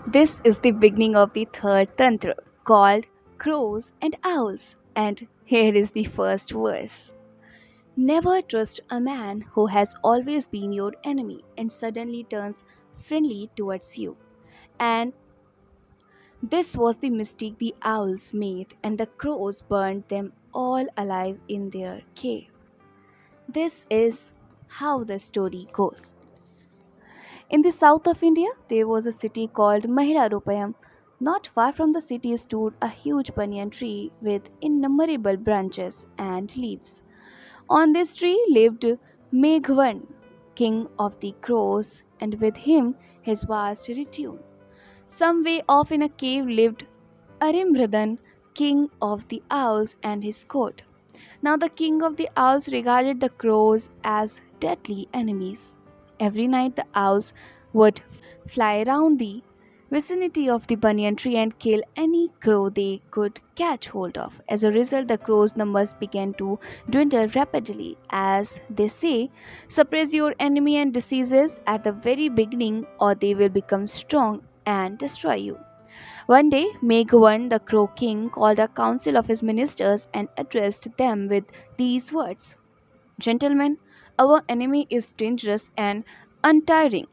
This is the beginning of the third tantra called Crows and Owls. And here is the first verse. Never trust a man who has always been your enemy and suddenly turns friendly towards you. And this was the mistake the owls made, and the crows burned them all alive in their cave. This is how the story goes. In the south of India, there was a city called Mahilarupayam. Not far from the city stood a huge banyan tree with innumerable branches and leaves. On this tree lived Meghvan, king of the crows, and with him his vast retinue. Some way off in a cave lived Arimradan, king of the owls, and his court. Now the king of the owls regarded the crows as deadly enemies. Every night the owls would fly around the vicinity of the banyan tree and kill any crow they could catch hold of. As a result, the crows' numbers began to dwindle rapidly. As they say, suppress your enemy and diseases at the very beginning, or they will become strong and destroy you. One day, Meghwan, the Crow King, called a council of his ministers and addressed them with these words: Gentlemen, our enemy is dangerous and untiring,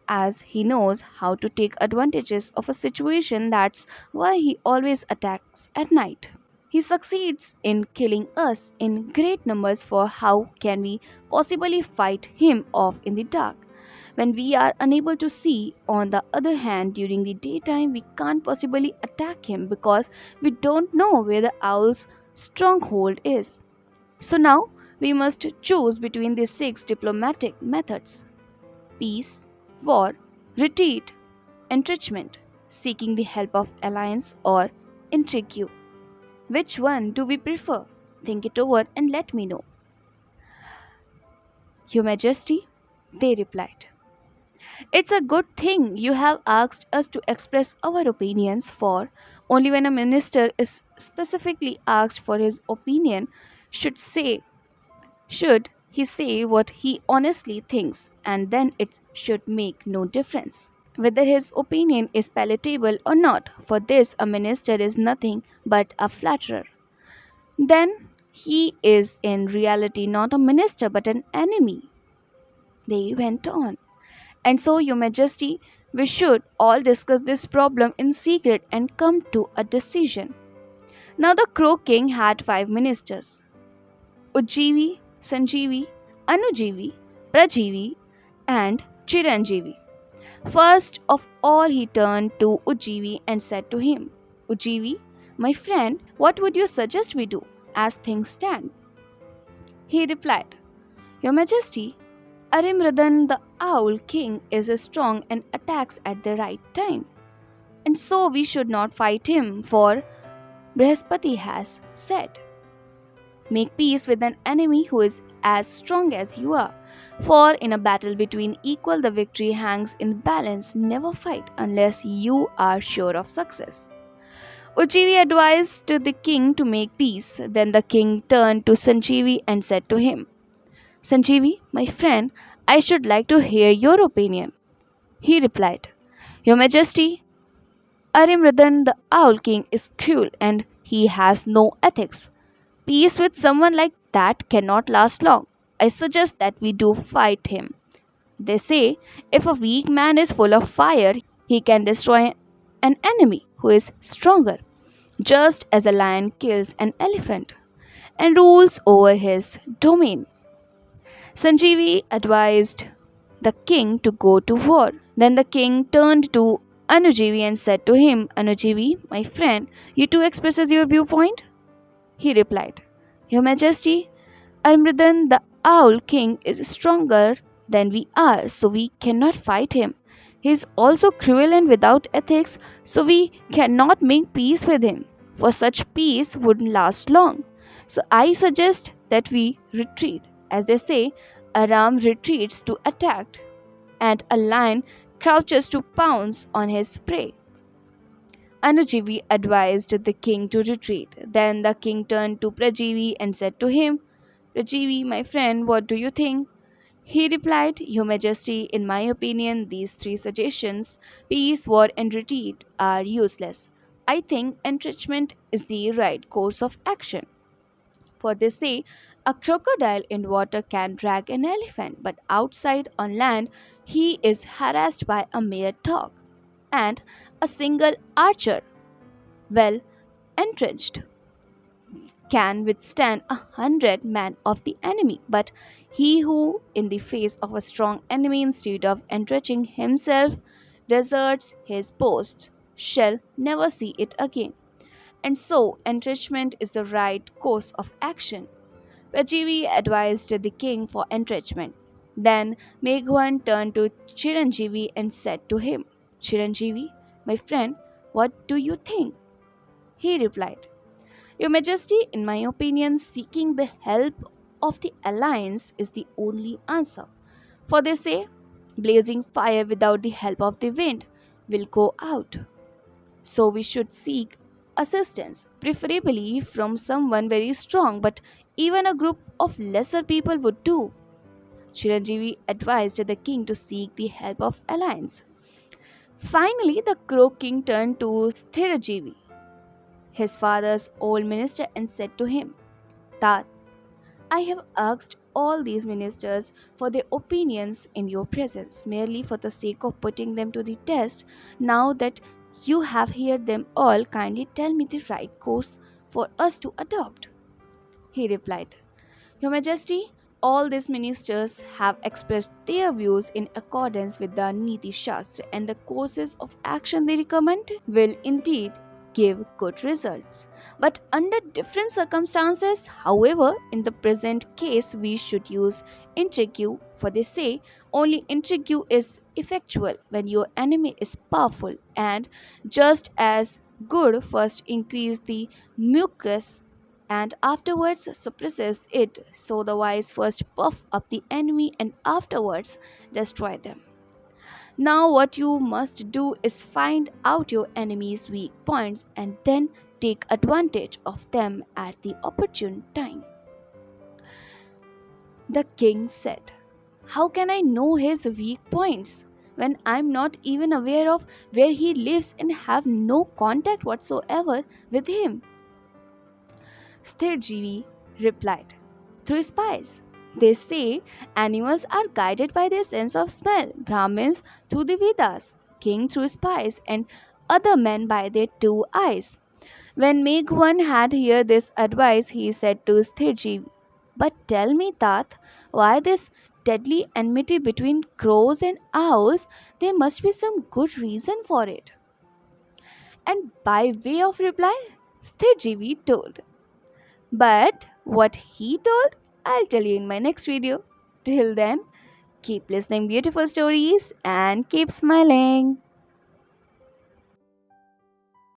as he knows how to take advantages of a situation. That's why he always attacks at night. He succeeds in killing us in great numbers, for how can we possibly fight him off in the dark? When we are unable to see, on the other hand, during the daytime, we can't possibly attack him because we don't know where the owl's stronghold is. So now we must choose between these six diplomatic methods: peace, war, retreat, entrenchment, seeking the help of alliance, or intrigue. Which one do we prefer? Think it over and let me know. Your Majesty, they replied. It's a good thing you have asked us to express our opinions, for only when a minister is specifically asked for his opinion should say should he say what he honestly thinks, and then it should make no difference whether his opinion is palatable or not. For this a minister is nothing but a flatterer. Then he is in reality not a minister but an enemy. They went on. And so, Your Majesty, we should all discuss this problem in secret and come to a decision. Now, the Crow King had five ministers: Ujjivi, Sanjeevi, Anujeevi, Prajeevi, and Chiranjeevi. First of all, he turned to Ujjivi and said to him, Ujjivi, my friend, what would you suggest we do as things stand? He replied, Your Majesty, Arimradan the Owl King is strong and attacks at the right time. And so we should not fight him, for Brihaspati has said, Make peace with an enemy who is as strong as you are. For in a battle between equal, the victory hangs in the balance. Never fight unless you are sure of success. Ujjivi advised the king to make peace. Then the king turned to Sanjeevi and said to him, Sanjeevi, my friend, I should like to hear your opinion. He replied, Your Majesty, Arimradan the Owl King is cruel and he has no ethics. Peace with someone like that cannot last long. I suggest that we do fight him. They say if a weak man is full of fire, he can destroy an enemy who is stronger, just as a lion kills an elephant and rules over his domain. Sanjeevi advised the king to go to war. Then the king turned to Anujeevi and said to him, Anujeevi, my friend, you too expresses your viewpoint? He replied, Your Majesty, Almridan the Owl King is stronger than we are, so we cannot fight him. He is also cruel and without ethics, so we cannot make peace with him, for such peace wouldn't last long. So I suggest that we retreat. As they say, a ram retreats to attack, and a lion crouches to pounce on his prey. Anujeevi advised the king to retreat. Then the king turned to Prajeevi and said to him, Prajeevi, my friend, what do you think? He replied, Your Majesty, in my opinion, these three suggestions, peace, war, and retreat, are useless. I think entrenchment is the right course of action. For they say, a crocodile in water can drag an elephant, but outside on land, he is harassed by a mere dog. And a single archer, well entrenched, can withstand 100 men of the enemy. But he who, in the face of a strong enemy, instead of entrenching himself, deserts his post, shall never see it again. And so, entrenchment is the right course of action. Rajivi advised the king for entrenchment. Then Meghwan turned to Chiranjeevi and said to him, Chiranjeevi, my friend, what do you think? He replied, Your Majesty, in my opinion, seeking the help of the alliance is the only answer. For they say, blazing fire without the help of the wind will go out. So we should seek assistance, preferably from someone very strong, but even a group of lesser people would do. Chiranjeevi advised the king to seek the help of alliance. Finally, the crow king turned to Sthirajeevi, his father's old minister, and said to him, Tat, I have asked all these ministers for their opinions in your presence, merely for the sake of putting them to the test. Now that you have heard them all, kindly tell me the right course for us to adopt. He replied, Your Majesty, all these ministers have expressed their views in accordance with the Niti Shastra, and the courses of action they recommend will indeed give good results. But under different circumstances, however, in the present case, we should use intrigue, for they say only intrigue is effectual when your enemy is powerful, and just as good first increase the mucus and afterwards suppresses it, so the wise first puff up the enemy and afterwards destroy them. Now, what you must do is find out your enemy's weak points and then take advantage of them at the opportune time. The king said, How can I know his weak points when I'm not even aware of where he lives and have no contact whatsoever with him? Sthirjeevi replied, Through spies. They say animals are guided by their sense of smell, Brahmins through the Vedas, king through spies, and other men by their two eyes. When Meghwan had heard this advice, he said to Sthirjeevi, But tell me, Tat, why this deadly enmity between crows and owls? There must be some good reason for it. And by way of reply, Sthirjeevi told. But what he told, I'll tell you in my next video. Till then, keep listening beautiful stories and keep smiling.